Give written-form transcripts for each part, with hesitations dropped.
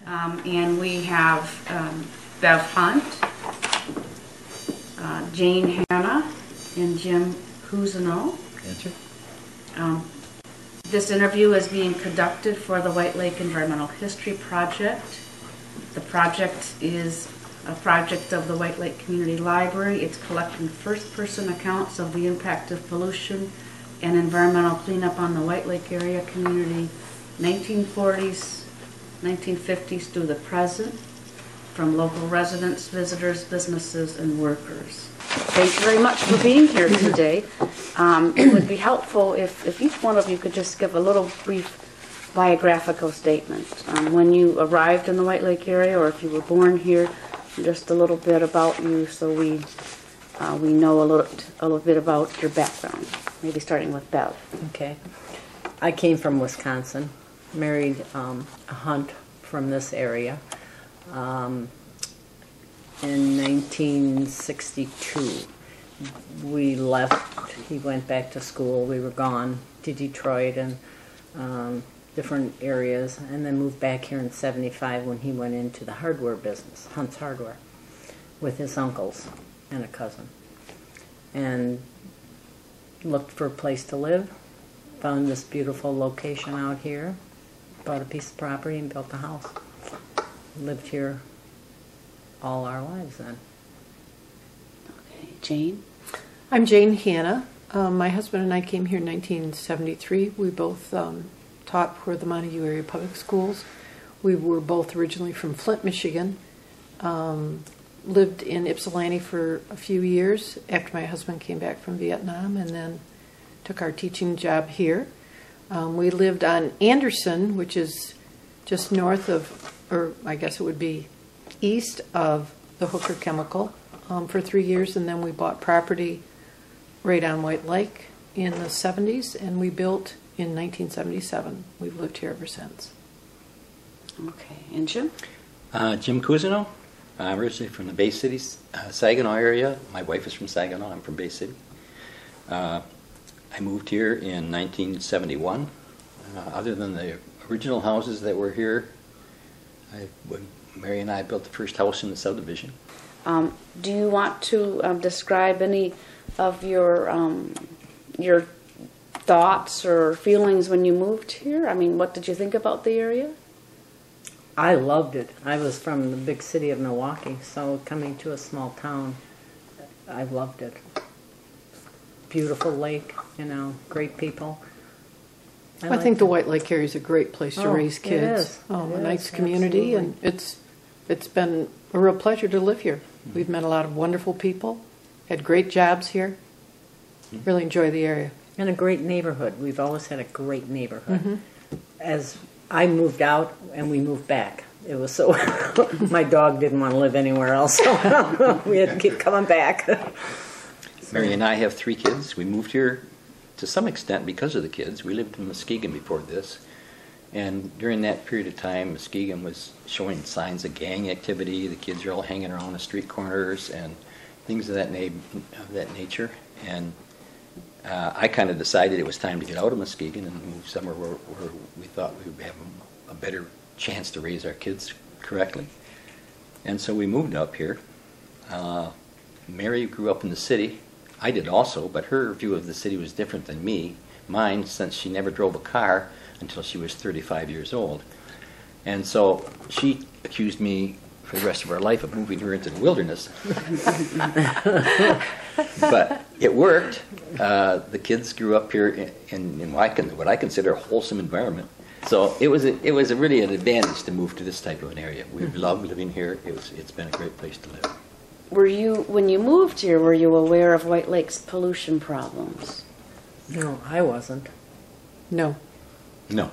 And we have Bev Hunt, Jane Hanna, and Jim Cousino. This interview is being conducted for the White Lake Environmental History Project. The project is a project of the White Lake Community Library. It's collecting first-person accounts of the impact of pollution and environmental cleanup on the White Lake area community, 1940s, 1950s through the present, from local residents, visitors, businesses, and workers. Thank you very much for being here today. It would be helpful if each one of you could just give a little brief biographical statement. When you arrived in the White Lake area, or if you were born here, just a little bit about you, so we know a little bit about your background. Maybe starting with Bev. Okay. I came from Wisconsin, married a Hunt from this area. In 1962, we left. He went back to school. We were gone to Detroit and different areas, and then moved back here in 75 when he went into the hardware business, Hunt's Hardware, with his uncles and a cousin. And looked for a place to live, found this beautiful location out here, bought a piece of property and built a house. Lived here all our lives then. Okay, Jane? I'm Jane Hanna. My husband and I came here in 1973. We both taught for the Montague Area Public Schools. We were both originally from Flint, Michigan. Lived in Ypsilanti for a few years after my husband came back from Vietnam, and then took our teaching job here. We lived on Anderson, which is just north of, or I guess it would be east of the Hooker Chemical, for 3 years, and then we bought property right on White Lake in the 70s, and we built in 1977. We've lived here ever since. Okay, and Jim? Jim Cousino. I'm originally from the Bay City, Saginaw area. My wife is from Saginaw. I'm from Bay City. I moved here in 1971. Other than the original houses that were here, Mary and I built the first house in the subdivision. Do you want to describe any of your thoughts or feelings when you moved here? I mean, what did you think about the area? I loved it. I was from the big city of Milwaukee, so coming to a small town, I loved it. Beautiful lake, you know, great people. I think the White Lake area is a great place to raise kids. It is. A nice community, absolutely. And it's been a real pleasure to live here. We've met a lot of wonderful people, had great jobs here. Really enjoy the area. And a great neighborhood. We've always had a great neighborhood. As I moved out and we moved back, it was so my dog didn't want to live anywhere else, so we had to keep coming back. Mary and I have 3 kids. We moved here to some extent because of the kids. We lived in Muskegon before this, and during that period of time, Muskegon was showing signs of gang activity. The kids are all hanging around the street corners and things of that nature. And I kind of decided it was time to get out of Muskegon and move somewhere where we thought we would have a better chance to raise our kids correctly. And so we moved up here. Mary grew up in the city. I did also, but her view of the city was different than mine, since she never drove a car until she was 35 years old. And so she accused me for the rest of our life of moving her into the wilderness. But it worked. The kids grew up here in what I consider a wholesome environment. So it was really an advantage to move to this type of an area. We love living here. It's been a great place to live. When you moved here, were you aware of White Lake's pollution problems? No, I wasn't. No. No.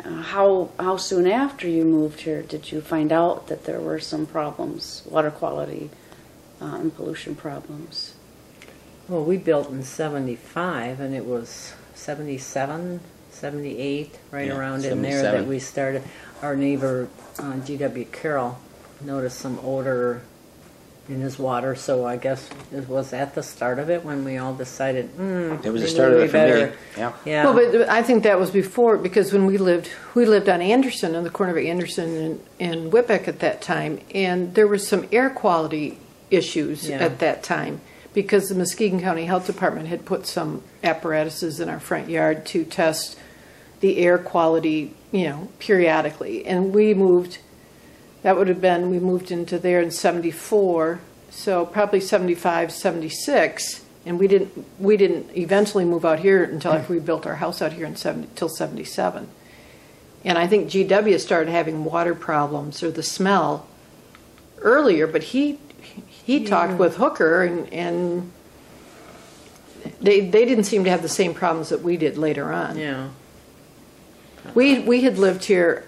How soon after you moved here did you find out that there were some problems, water quality and pollution problems? Well, we built in 75, and it was 77, 78, right around in there that we started. Our neighbor, G.W. Carroll, noticed some odor in his water. So I guess was that the start of it when we all decided? It was the start of it for me. Yeah. Yeah. Well, but I think that was before, because when we lived on Anderson, on the corner of Anderson and Whitbeck at that time, and there was some air quality issues Yeah. at that time because the Muskegon County Health Department had put some apparatuses in our front yard to test the air quality, periodically. And we moved into there in 74, so probably 75, 76, and we didn't eventually move out here until after we built our house out here till 77. And I think GW started having water problems or the smell earlier, but he talked with Hooker and they didn't seem to have the same problems that we did later on. Yeah. We had lived here,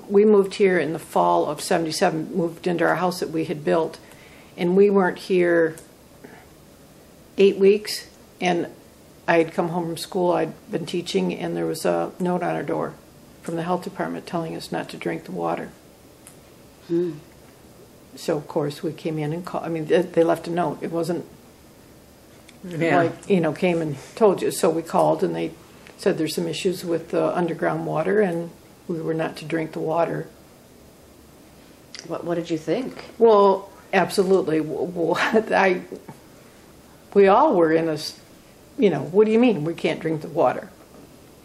we moved here in the fall of 77, moved into our house that we had built, and we weren't here 8 weeks, and I had come home from school, I'd been teaching, and there was a note on our door from the health department telling us not to drink the water. So, of course, we came in and called. I mean, they left a note. It wasn't came and told you. So we called, and they said there's some issues with the underground water, and we were not to drink the water. What did you think? Well, absolutely. We all were in a, what do you mean we can't drink the water?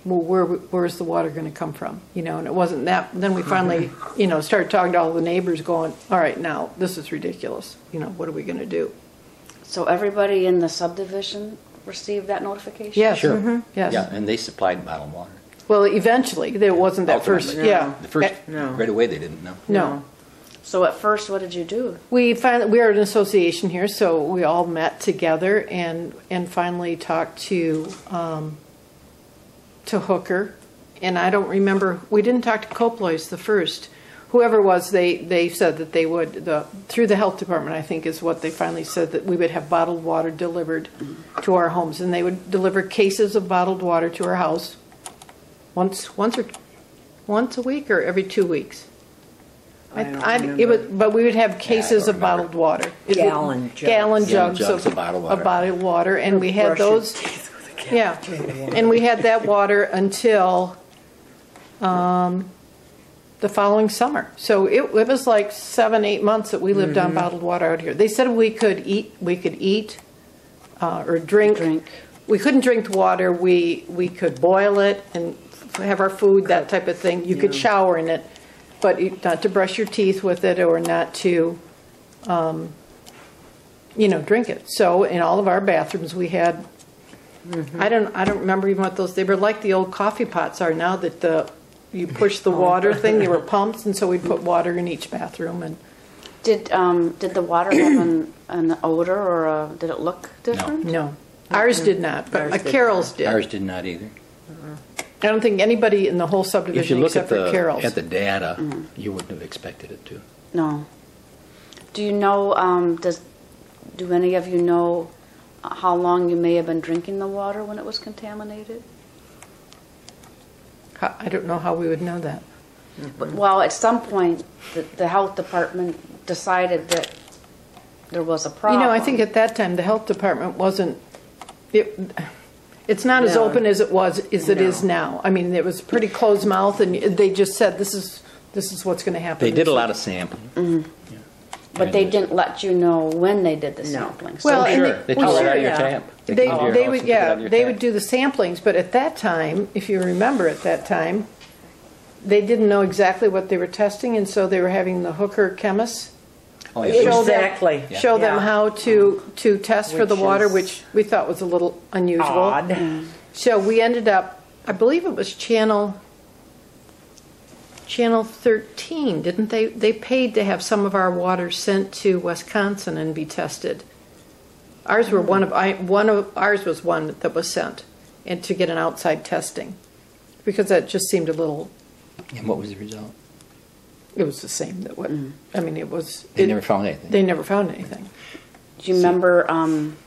Well, where's the water going to come from? And it wasn't that. Then we finally, started talking to all the neighbors going, all right, now this is ridiculous. What are we going to do? So everybody in the subdivision received that notification? Yes. Sure. Mm-hmm. Yes. Yeah, and they supplied bottled water. Well, eventually, there wasn't that first. Ultimately. Yeah. The first, No. right away, they didn't know. No. So at first, what did you do? We are an association here, so we all met together and finally talked to Hooker, and I don't remember. We didn't talk to Coplois the first. Whoever it was, they said that they would through the health department. I think is what they finally said, that we would have bottled water delivered to our homes, and they would deliver cases of bottled water to our house once a week or every 2 weeks. But we would have cases of bottled water. Gallon jugs. Gallon jugs jugs of bottled water. And we had Brush your those. Yeah, and we had that water until the following summer. So it was like 7-8 months that we lived on bottled water out here. They said we could eat or drink. We couldn't drink the water. We could boil it and have our food, that type of thing. You could shower in it, but not to brush your teeth with it or not to, drink it. So in all of our bathrooms we had. I don't remember even what those. They were like the old coffee pots are now, that you push the water thing. They were pumps, and so we'd put water in each bathroom. And Did the water have an odor, or did it look different? no, ours did not, but Carol's did. Ours did not either. I don't think anybody in the whole If you subdivision look at except for Carol's. the data, you wouldn't have expected it to. No. Do you know? Do any of you know how long you may have been drinking the water when it was contaminated? I don't know how we would know that. But, well, at some point, the health department decided that there was a problem. I think at that time the health department wasn't. It's not as No. open as it is now. I mean, it was pretty closed mouth, and they just said this is what's going to happen. They did a lot of sampling. But they didn't let you know when they did the sampling. So Well, and Sure, they took it out of your tap. They came to your house and would took it out of your they tap. would do the samplings, but at that time, if you remember, at that time, they didn't know exactly what they were testing, and so they were having the Hooker chemists Oh, yeah. show them- Exactly. show them Yeah. how to test for the Which water, is which we thought was a little unusual. Odd. So we ended up, I believe it was Channel 13, didn't they? They paid to have some of our water sent to Wisconsin and be tested. Ours were ours was one that was sent, and to get an outside testing, because that just seemed a little. And what was the result? It was the same. I mean, it was. They never found anything. They never found anything. do you remember,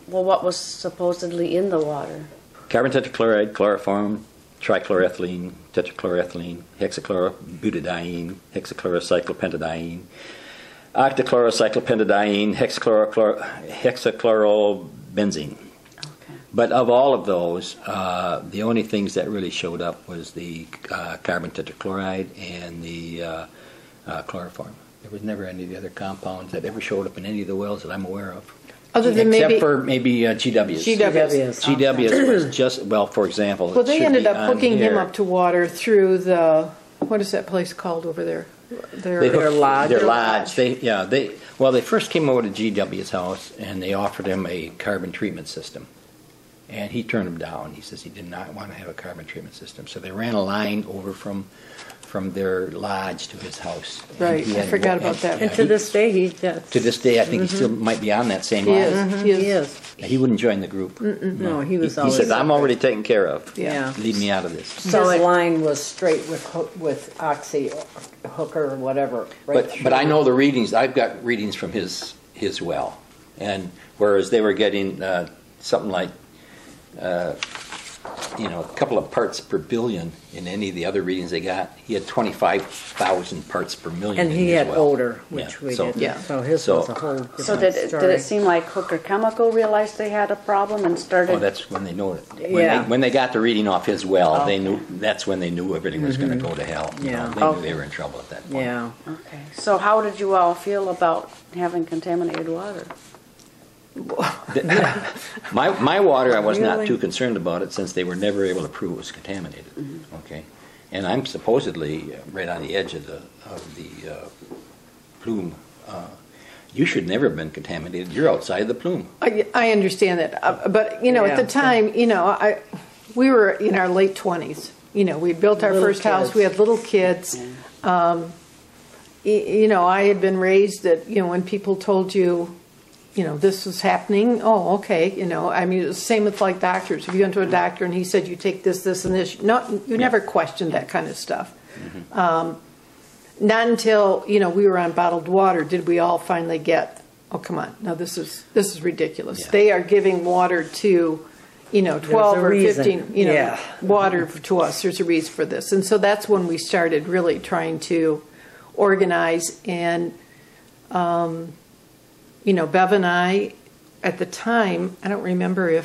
what was supposedly in the water? Carbon tetrachloride, chloroform, trichloroethylene, tetrachloroethylene, hexachlorobutadiene, hexachlorocyclopentadiene, octochlorocyclopentadiene, hexachlorobenzene. Okay. But of all of those, the only things that really showed up was the carbon tetrachloride and the chloroform. There was never any of the other compounds that ever showed up in any of the wells that I'm aware of. Other than Except for maybe GWs. GWs was just, well, for example. Well, they ended up hooking him up to water through the, what is that place called over there? Their lodge. Their lodge. They first came over to GW's house and they offered him a carbon treatment system. And he turned them down. He says he did not want to have a carbon treatment system. So they ran a line over from their lodge to his house. Right, I forgot about that. And to this day, he does. To this day, I think he still might be on that same He line. is. He is. He wouldn't join the group. No, he was He always. said, "I'm already taken care of. Yeah. Leave me out of this." So his line was straight with Oxy Hooker or whatever. Right But I know the readings. I've got readings from his well, and whereas they were getting something like a couple of parts per billion in any of the other readings they got, he had 25,000 parts per million. And in he his had well. odor, which Yeah, we so- didn't. Yeah. So his So- was a whole different So did story. it seem like Hooker Chemical realized they had a problem and started? Oh, that's when they know it. Yeah. When they got the reading off his well, they Okay. knew. That's when they knew everything was going to go to hell. You Yeah. know, they knew they were in trouble at that point. Yeah. Okay. So how did you all feel about having contaminated water? My water, I was not Really? too concerned about it since they were never able to prove it was contaminated. Okay, and I'm supposedly right on the edge of the plume. You should never have been contaminated. You're outside the plume. I understand that, but at Yeah. the time, we were in our late 20s. We'd built our Little first house. kids. We had little kids. I had been raised that when people told you, this was happening. Oh, okay. It was the same with like doctors. If you went to a doctor and he said you take this, this, and this, you never questioned that kind of stuff. Not until we were on bottled water did we all finally get, oh come on, no, this is ridiculous. Yeah. They are giving water to 12 or reason. 15 Yeah. water to us. There's a reason for this, and so that's when we started really trying to organize. And Bev and I at the time, I don't remember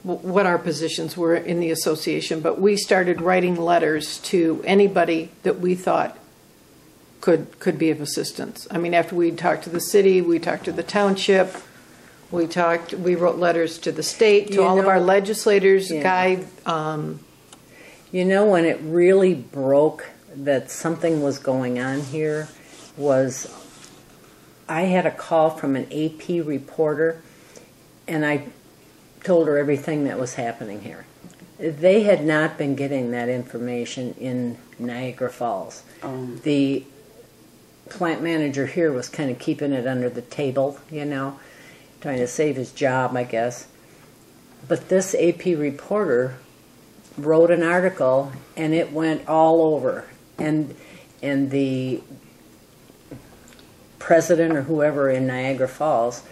what our positions were in the association, but we started writing letters to anybody that we thought could be of assistance. I mean, after we talked to the city, we talked to the township, we wrote letters to the state, to all of our legislators, Yeah. Guy. When it really broke that something was going on here was I had a call from an AP reporter, and I told her everything that was happening here. They had not been getting that information in Niagara Falls. The plant manager here was kind of keeping it under the table, trying to save his job, I guess. But this AP reporter wrote an article, and it went all over. And the president or whoever in Niagara Falls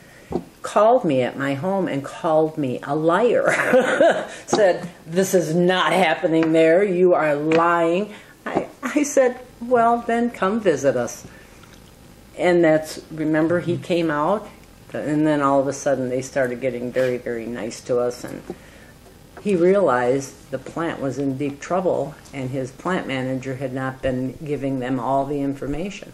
called me at my home and called me a liar. Said, "This is not happening there. You are lying." I said, "Well, then come visit us." And remember, he came out, and then all of a sudden they started getting very, very nice to us. And he realized the plant was in deep trouble, and his plant manager had not been giving them all the information.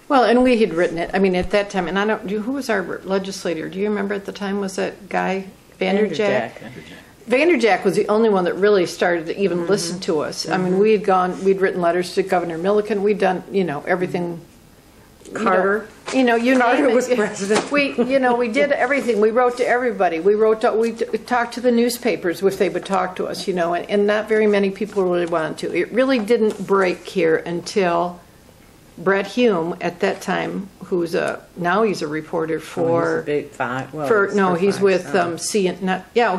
Well, and we had written it. I mean, at that time, and who was our legislator? Do you remember at the time? Was that Guy Vanderjack? Vanderjack was the only one that really started to even listen to us. I mean, we'd written letters to Governor Milliken. We'd done, everything. Carter. Carter was president. We did everything. We wrote to everybody. We talked to the newspapers if they would talk to us, and not very many people really wanted to. It really didn't break here until Brett Hume, at that time, now he's a reporter for. He's a big Fox. He's with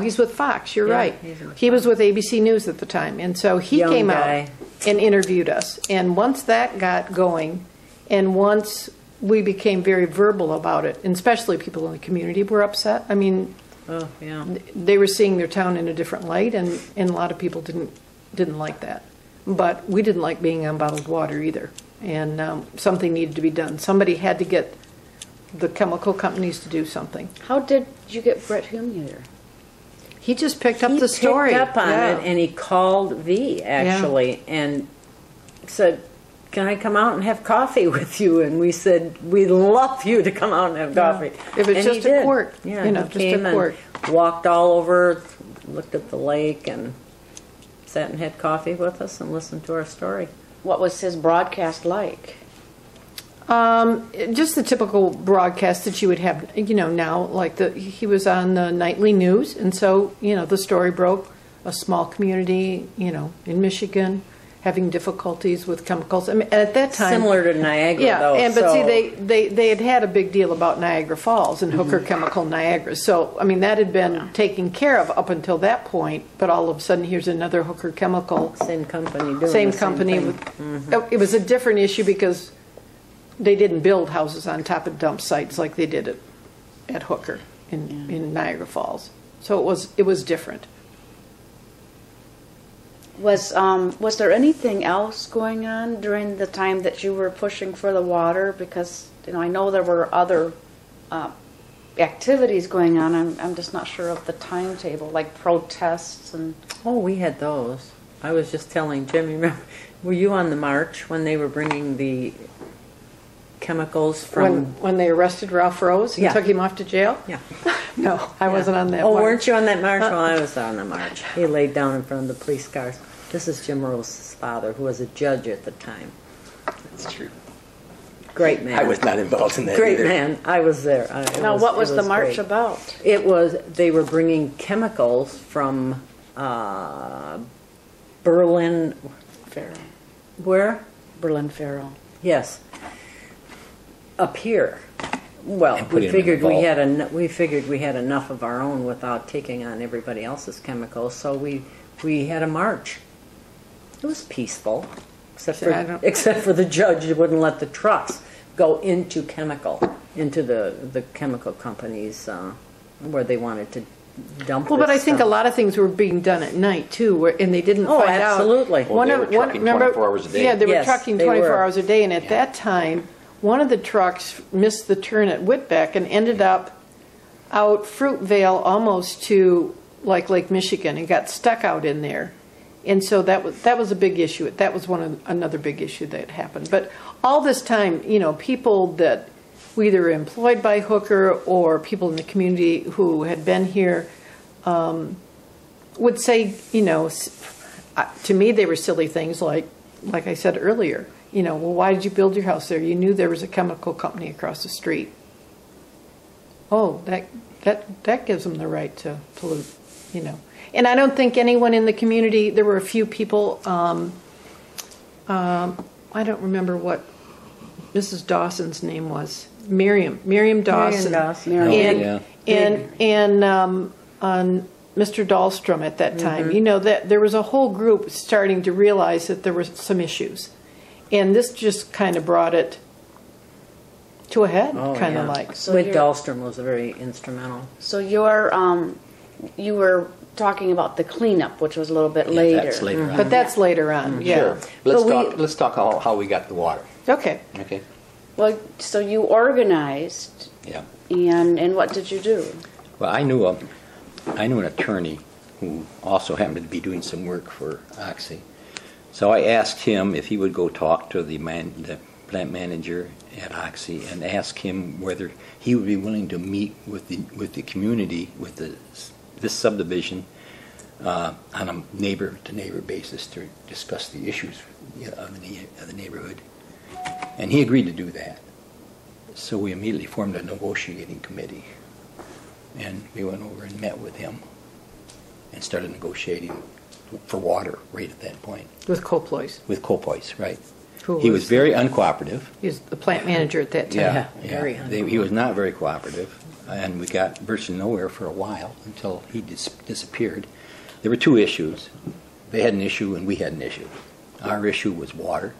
he's with Fox. You're right. He was with ABC News at the time, and so he Young came guy. out and interviewed us. And once that got going, and once we became very verbal about it, and especially people in the community were upset. I mean, Oh, yeah. they were seeing their town in a different light, and a lot of people didn't like that. But we didn't like being on bottled water either. and something needed to be done. Somebody had to get the chemical companies to do something. How did you get Brett Hume here? He just picked up He the story. picked up on Yeah. it, and he called V actually and said, "Can I come out and have coffee with you?" And we said, "We'd love you to come out and have coffee." If it's And just he a did. quart, Yeah, you know, he just a came and quart. walked all over, looked at the lake, and sat and had coffee with us and listened to our story. What was his broadcast like? Just the typical broadcast that you would have, you know, now, like he was on the nightly news, and so, you know, the story broke, a small community, you know, in Michigan, having difficulties with chemicals. I mean, at that time, Similar to Niagara, yeah, though. but so- see, they had a big deal about Niagara Falls and Hooker Chemical Niagara. So, I mean, that had been taken care of up until that point, but all of a sudden, here's another Hooker Chemical. Same company doing Same the company. Same thing. It was a different issue because they didn't build houses on top of dump sites like they did at Hooker in Niagara Falls. So it was different. Was there anything else going on during the time that you were pushing for the water? Because I know there were other activities going on. I'm just not sure of the timetable, like protests and. Oh, we had those. I was just telling Jim, remember, were you on the march when they were bringing the chemicals from... When they arrested Ralph Rose and Yeah. took him off to jail? Yeah. No, I wasn't on that Oh, march. weren't you on that march? Well, I was on the march. He laid down in front of the police cars. This is Jim Rose's father, who was a judge at the time. That's true. Great man. I was not involved in that Great either. man. I was there. Now, what was it the march great. about? It was, they were bringing chemicals from Berlin, Farrell. where? Berlin Farrell. Yes. Up here. Well, And put we it in the figured vault. we figured we had enough of our own without taking on everybody else's chemicals, so we had a march. It was peaceful, except See, I don't- for the judge who wouldn't let the trucks go into the chemical companies where they wanted to dump. Well, but this I think a stuff. lot of things were being done at night too, and they didn't Oh, find absolutely. out. Well, they were trucking 24 hours a day. Yeah, they were Yes, trucking they 24 were. hours a day, and at Yeah. that time, one of the trucks missed the turn at Whitbeck and ended up out Fruitvale almost to like Lake Michigan and got stuck out in there. And so that was a big issue. That was another big issue that happened. But all this time, people that were either employed by Hooker or people in the community who had been here would say, to me they were silly things like I said earlier. Well, why did you build your house there? You knew there was a chemical company across the street. Oh, that gives them the right to pollute, And I don't think anyone in the community, there were a few people, I don't remember what Mrs. Dawson's name was. Miriam Dawson. Miriam. And Mr. Dahlstrom at that time. That there was a whole group starting to realize that there were some issues. And this just kind of brought it to a head, Oh, kind yeah. of like. So With you're- Dahlstrom was very instrumental. So you were talking about the cleanup, which was a little bit Yeah, later. that's later on. But that's later on, yeah. Sure. Let's But Let's talk how we got the water. Okay. Okay. Well, so you organized, Yeah. and what did you do? Well, I knew an attorney who also happened to be doing some work for Oxy. So I asked him if he would go talk to the plant manager at Oxy and ask him whether he would be willing to meet with the community, with this subdivision, on a neighbor-to-neighbor basis to discuss the issues of the neighborhood. And he agreed to do that. So we immediately formed a negotiating committee. And we went over and met with him and started negotiating for water right at that point. With Coplois. With Copois, right. Who He was very uncooperative. He was the plant manager at that time. Yeah, very He was not very cooperative. And we got virtually nowhere for a while until he disappeared. There were two issues. They had an issue and we had an issue. Our issue was water.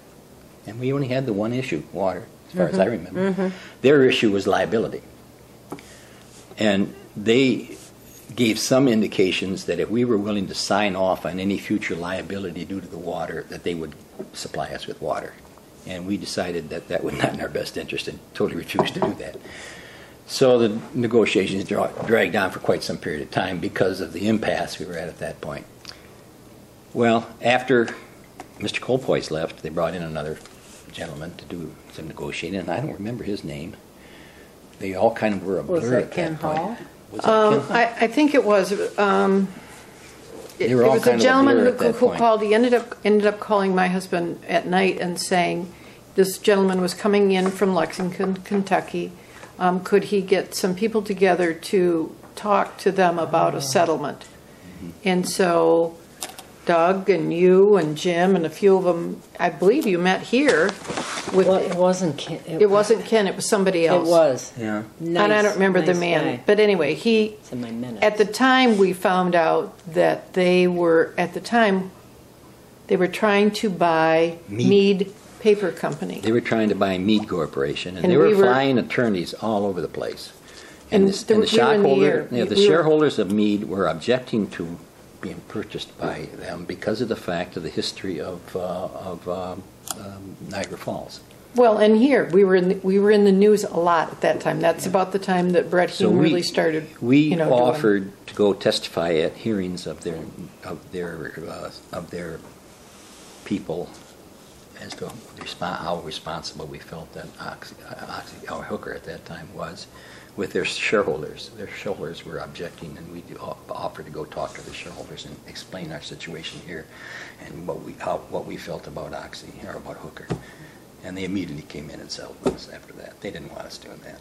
And we only had the one issue, water, as far as I remember. Their issue was liability. And they gave some indications that if we were willing to sign off on any future liability due to the water, that they would supply us with water. And we decided that that was not in our best interest and totally refused to do that. So the negotiations dragged on for quite some period of time because of the impasse we were at that point. Well, after Mr. Colpoys left, they brought in another gentleman to do some negotiating, and I don't remember his name. They all kind of were a blur Was that at Ken that point. Hall? Was that Ken Hall? I think it was. They It were all was kind a of a gentleman blur at that who point. called. He ended up calling my husband at night and saying, this gentleman was coming in from Lexington, Kentucky. Could he get some people together to talk to them about a settlement? And so Doug and you and Jim and a few of them, I believe you met here. With Well, it wasn't Ken. it wasn't Ken, it was somebody It else. was. Yeah. And I don't remember the nice man. guy. But anyway, It's in my minutes. at the time we found out that they were trying to buy Mead Paper Company. They were trying to buy Mead Corporation, and And they were we were- flying attorneys all over the place. And the we were in the stockholder, air. the We were- shareholders of Mead were objecting to being purchased by them because of the fact of the history of Niagara Falls. Well, and here we were in the news a lot at that time. That's about the time that Brett So Hume we- really started. We doing- offered to go testify at hearings of their people as to how responsible we felt that our Hooker at that time was with their shareholders. Their shareholders were objecting, and we offered to go talk to the shareholders and explain our situation here and what we felt about Oxy or about Hooker. And they immediately came in and settled with us after that. They didn't want us doing that.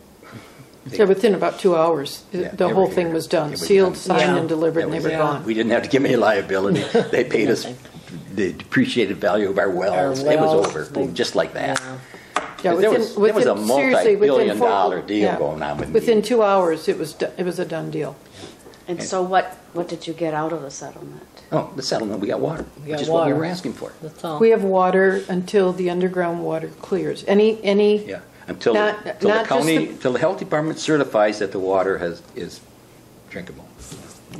So within about 2 hours, Yeah, the they whole were thing here. was done, It was sealed, done. signed, Yeah. and delivered, and That they was were it. gone. We didn't have to give any liability. They paid us Nothing. the depreciated value of our wells. Our It was wells, over, they- just like that. Yeah. Yeah, There was a seriously, within multi-billion-dollar 4 deal going on with Within Mead. 2 hours, it was a done deal. And so what did you get out of the settlement? Oh, the settlement, we got water, We which got is what we water. were asking for. That's all. We have water until the underground water clears. Any Yeah, until Not the just county, the- till the health department certifies that the water is drinkable.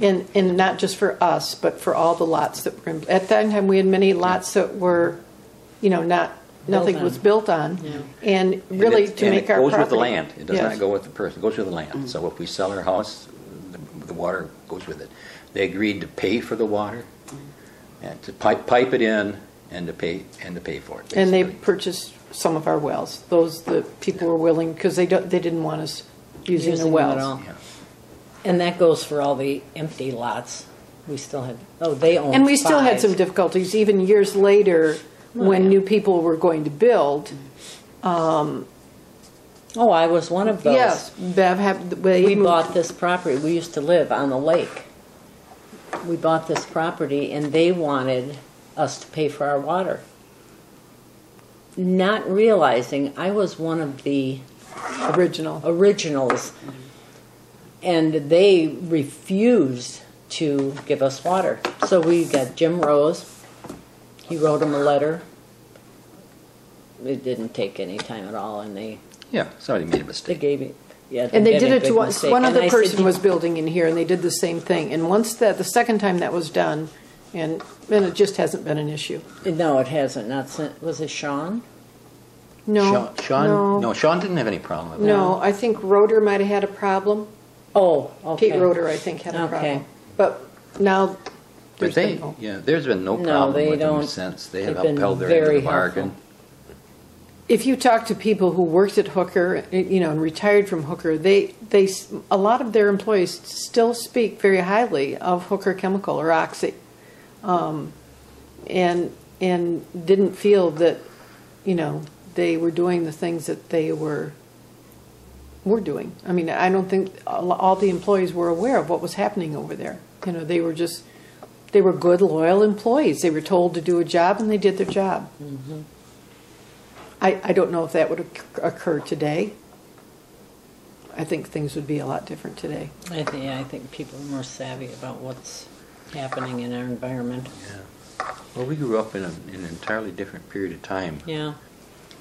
And not just for us, but for all the lots that were in, at that time we had many lots that were, nothing on. was built on, Yeah. and really to make our And it goes property. with the land. It does Yes. not go with the person. It goes with the land. So if we sell our house, the water goes with it. They agreed to pay for the water and to pipe it in and to pay for it. And they basically. purchased some of our wells. Those the people were willing because they didn't want us using the Using wells. them at all. Yeah. And that goes for all the empty lots. We still had, they own And we still had 5. some difficulties even years later when yeah. new people were going to build. Oh, I was one of those. Yes, Bev had. We bought this property. We used to live on the lake. We bought this property, and they wanted us to pay for our water. Not realizing I was one of the originals, and they refused to give us water. So we got Jim Rose. He wrote him a letter. It didn't take any time at all, and they Yeah, somebody made a they mistake. gave it. Yeah, And they made did a it to big one mistake. one And other I said, person was building in here, and they did the same thing. And once the second time that was done, and it just hasn't been an issue. No, it hasn't. Not since. Was it Sean? No, Sean, no, Sean didn't have any problem with that. no. I think Roeder might have had a problem. Oh, okay. Pete Roeder, I think, had a Okay. problem. But now But there's been no. there's been no No, problem they with them don't- since. They have they've been upheld their end of very the bargain. helpful. If you talk to people who worked at Hooker, and retired from Hooker, a lot of their employees still speak very highly of Hooker Chemical or Oxy, and didn't feel that, they were doing the things that they were doing. I mean, I don't think all the employees were aware of what was happening over there. They were good, loyal employees. They were told to do a job, and they did their job. Mm-hmm. I don't know if that would occur today. I think things would be a lot different today. I think people are more savvy about what's happening in our environment. Yeah. Well, we grew up in an entirely different period of time. Yeah.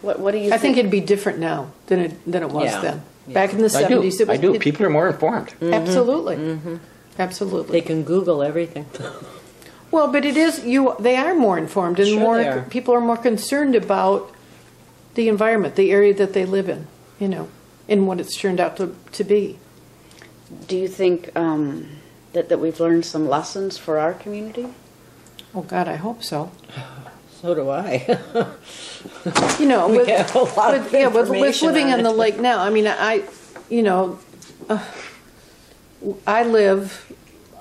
What do you I think it'd be different now than it was Yeah. then. Yeah. Back in the 70s, I do. People are more informed. Absolutely. Absolutely. They can Google everything. Well, but it is they are more informed and Sure more they are. people are more concerned about the environment, the area that they live in, you know, and what it's turned out to be. Do you think that we've learned some lessons for our community? Oh God, I hope so. So do I. You know, We with, have a lot of with information living on on the it. lake now. I mean, you know, I live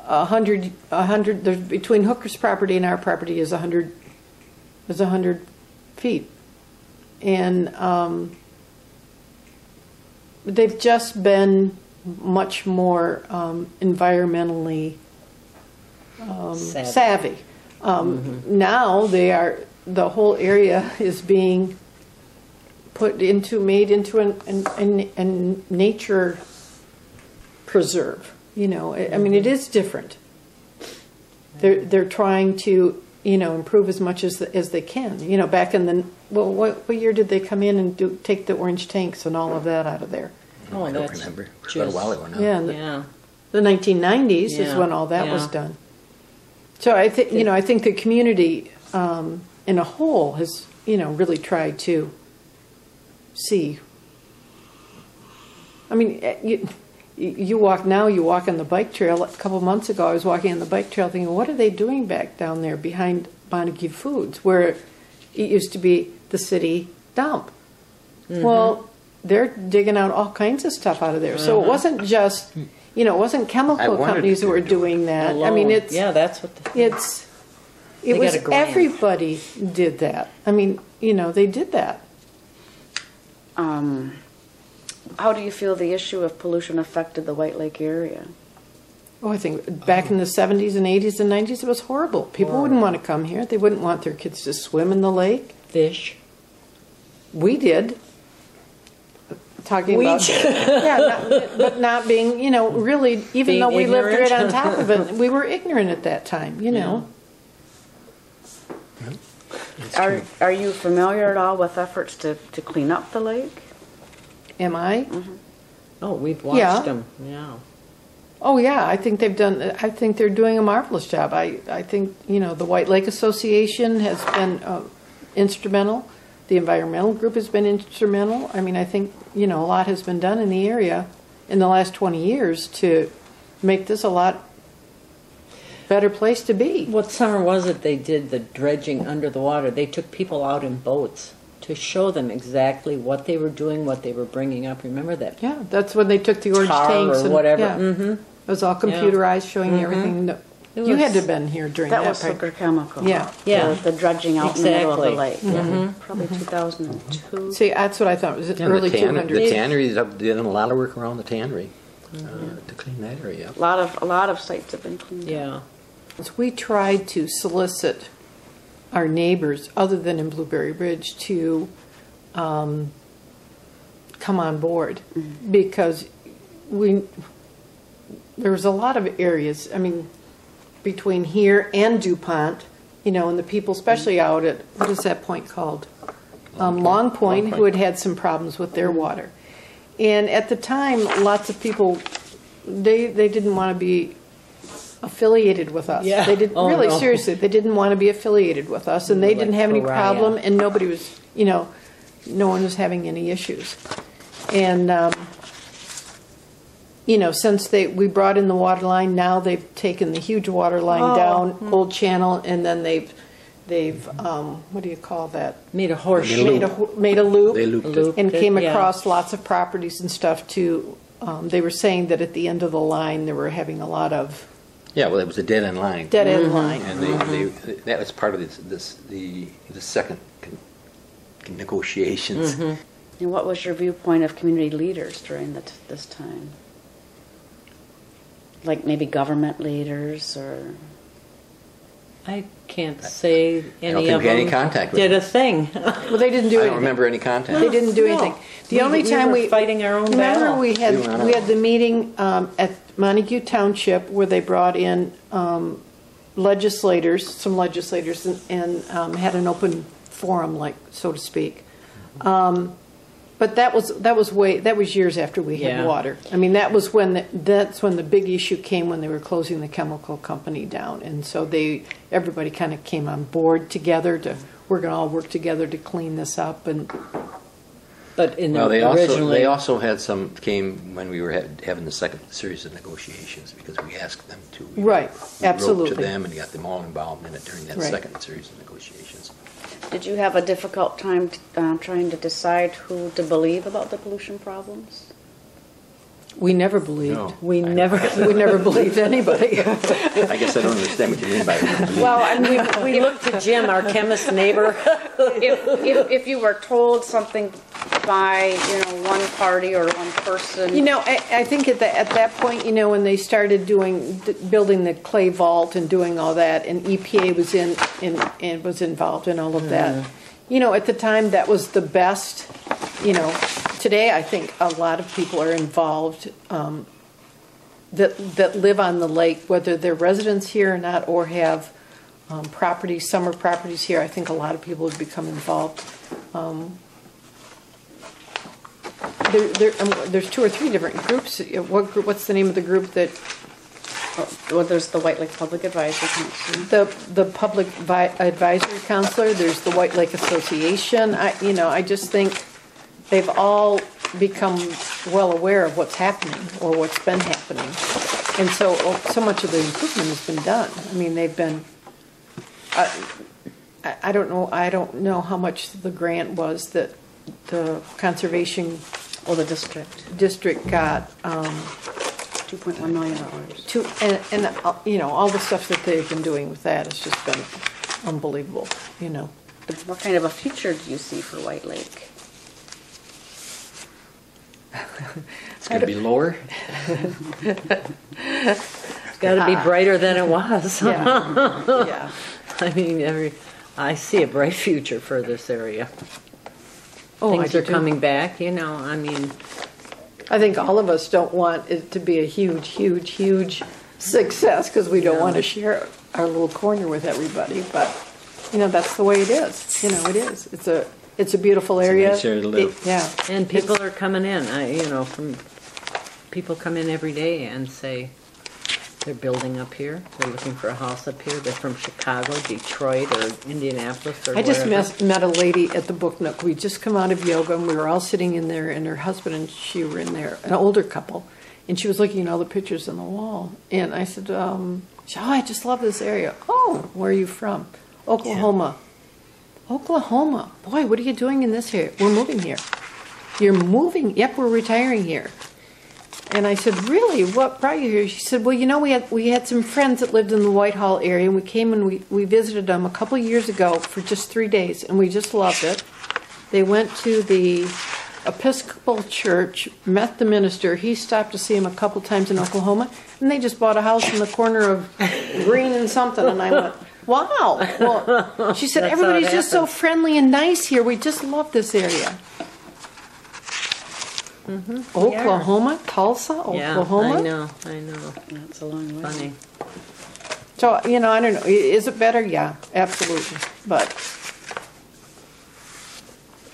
100. There's between Hooker's property and our property is 100 feet, and they've just been much more environmentally savvy. Now the whole area is being made into a nature preserve. You know, I mean, it is different. They're trying to, you know, improve as much as they can. You know, back in what year did they come in and take the orange tanks and all of that out of there? Oh, I don't that's remember. It was a while ago now. Yeah, Yeah. the 1990s is Yeah, when all that was yeah. done. So I think, you know, I think the community in a whole has, you know, really tried to see. I mean, you walk on the bike trail. A couple months ago, I was walking on the bike trail thinking, what are they doing back down there behind Montague Foods, where it used to be the city dump? Well, they're digging out all kinds of stuff out of there. So it wasn't just, you know, it wasn't I chemical wondered companies if who they were were doing doing that. I Alone. mean, it's Yeah, that's what it was got a grant. everybody did that. I mean, you know, they did that. How do you feel the issue of pollution affected the White Lake area? Oh, I think back in the 70s and 80s and 90s, it was horrible. People wouldn't want to come here. They wouldn't want their kids to swim in the lake. fish. We did. Talking We about, did. yeah, but not being, you know, really, even Being though we lived right ignorant. on top of it, we were ignorant at that time, you know. Are you familiar at all with efforts to clean up the lake? Am I? Oh, we've Yeah. watched them. Yeah. Oh yeah, I think they're doing a marvelous job. I think, you know, the White Lake Association has been instrumental. The environmental group has been instrumental. I mean, I think, you know, a lot has been done in the area in the last 20 years to make this a lot better place to be. What summer was it they did the dredging under the water? They took people out in boats to show them exactly what they were doing, what they were bringing up. Remember that? Yeah, that's when they took the orange Tar tanks or and whatever. Yeah, Mm-hmm. it was all computerized, showing you everything. It You was- had to have been here during That that. was part. Hooker Chemical. Yeah. Yeah. The dredging out in the middle of the lake. Exactly. Yeah. Probably 2002. See, that's what I thought. Was it Yeah, early the 200s? tannery, they've done a lot of work around the tannery to clean that area up. A lot of sites have been cleaned up. Yeah. We tried to solicit our neighbors, other than in Blueberry Ridge, to come on board because there was a lot of areas. I mean, between here and DuPont, you know, and the people, especially out at what is that point called, Long Point, who had some problems with their water. And at the time, lots of people they didn't want to be affiliated with us. Yeah. They didn't Oh, really no. seriously. They didn't want to be affiliated with us, and they Like didn't have any pariah. problem, and nobody was, you know, no one was having any issues. And you know, since we brought in the water line, now they've taken the huge water line down Old Channel, and then they've what do you call that? Made a horseshoe. Made a loop. They looped it. And came Yeah. across lots of properties and stuff too. They were saying that at the end of the line, they were having a lot of Yeah, well, it was a dead end line. dead end line. And that was part of the second negotiations. And what was your viewpoint of community leaders during this time? Like maybe government leaders or... I can't say any think of we had any them contact with did them. a thing. Well, they didn't do I anything. don't remember any contact. They didn't do No. anything. The only We time were fighting our own remember battle. we We went had out. the meeting at Montague Township where they brought in some legislators, and had an open forum, like so to speak. But that was years after we had Yeah. water. I mean, that's when the big issue came, when they were closing the chemical company down, and so everybody kind of came on board together we're going to all work together to clean this up, and But in Well, they originally, also had some came when we were having the second series of negotiations because we asked them to. Right, We wrote absolutely. to them and got them all involved in it during that Right. second series of negotiations. Did you have a difficult time trying to decide who to believe about the pollution problems? We never believed. No. we never. We never believed anybody. I guess I don't understand what you mean by that. Well, I mean, we looked to Jim, our chemist neighbor. If you were told something by one party or one person, I think at that point, when they started building the clay vault and doing all that, and EPA was involved in all of that. At the time, that was the best. Today I think a lot of people are involved that live on the lake, whether they're residents here or not, or have summer properties here. I think a lot of people have become involved. There's 2 or 3 different groups. What's the name of the group that? well, there's the White Lake Public Advisory Council. The Public Advisory Counselor. There's the White Lake Association. I just think they've all become well aware of what's happening or what's been happening, and so much of the improvement has been done. I mean, they've been. I don't know how much the grant was that the conservation The district got. $2.1 million. And all the stuff that they've been doing with that has just been unbelievable. What kind of a future do you see for White Lake? It's going to be lower. It's got to be brighter than it was. Yeah. I mean, I see a bright future for this area. Oh, I Things do are too. coming back, I mean, I think all of us don't want it to be a huge, huge, huge success because we don't want to share our little corner with everybody. But that's the way it is. It is. It's a beautiful area. nice area to live. Yeah. and people are coming in. People come in every day and say they're building up here. They're looking for a house up here. They're from Chicago, Detroit, or Indianapolis, or I just wherever. met a lady at the Book Nook. We just come out of yoga, and we were all sitting in there, and her husband and she were in there, an older couple, and she was looking at all the pictures on the wall. And I said, I just love this area. Oh, where are you from? Oklahoma. Yeah. Oklahoma. Boy, what are you doing in this area? We're moving here. You're moving? Yep, we're retiring here. And I said, really? What brought you here? She said, well, we had some friends that lived in the Whitehall area, and we came and we visited them a couple of years ago for just 3 days, and we just loved it. They went to the Episcopal Church, met the minister. He stopped to see him a couple times in Oklahoma, and they just bought a house in the corner of Green and something. And I went, wow. Well, she said, That's how it everybody's just so happens. friendly and nice here. We just love this area. Oklahoma, Tulsa, Oklahoma. Yeah, I know. That's a long way. Funny. So, I don't know. Is it better? Yeah, absolutely. But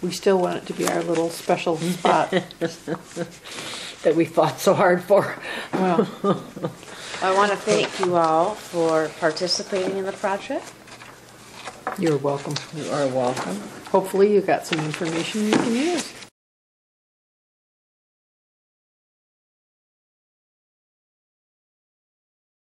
we still want it to be our little special spot. That we fought so hard for. Well, I want to thank you all for participating in the project. you're welcome. You are welcome. Hopefully you got some information you can use.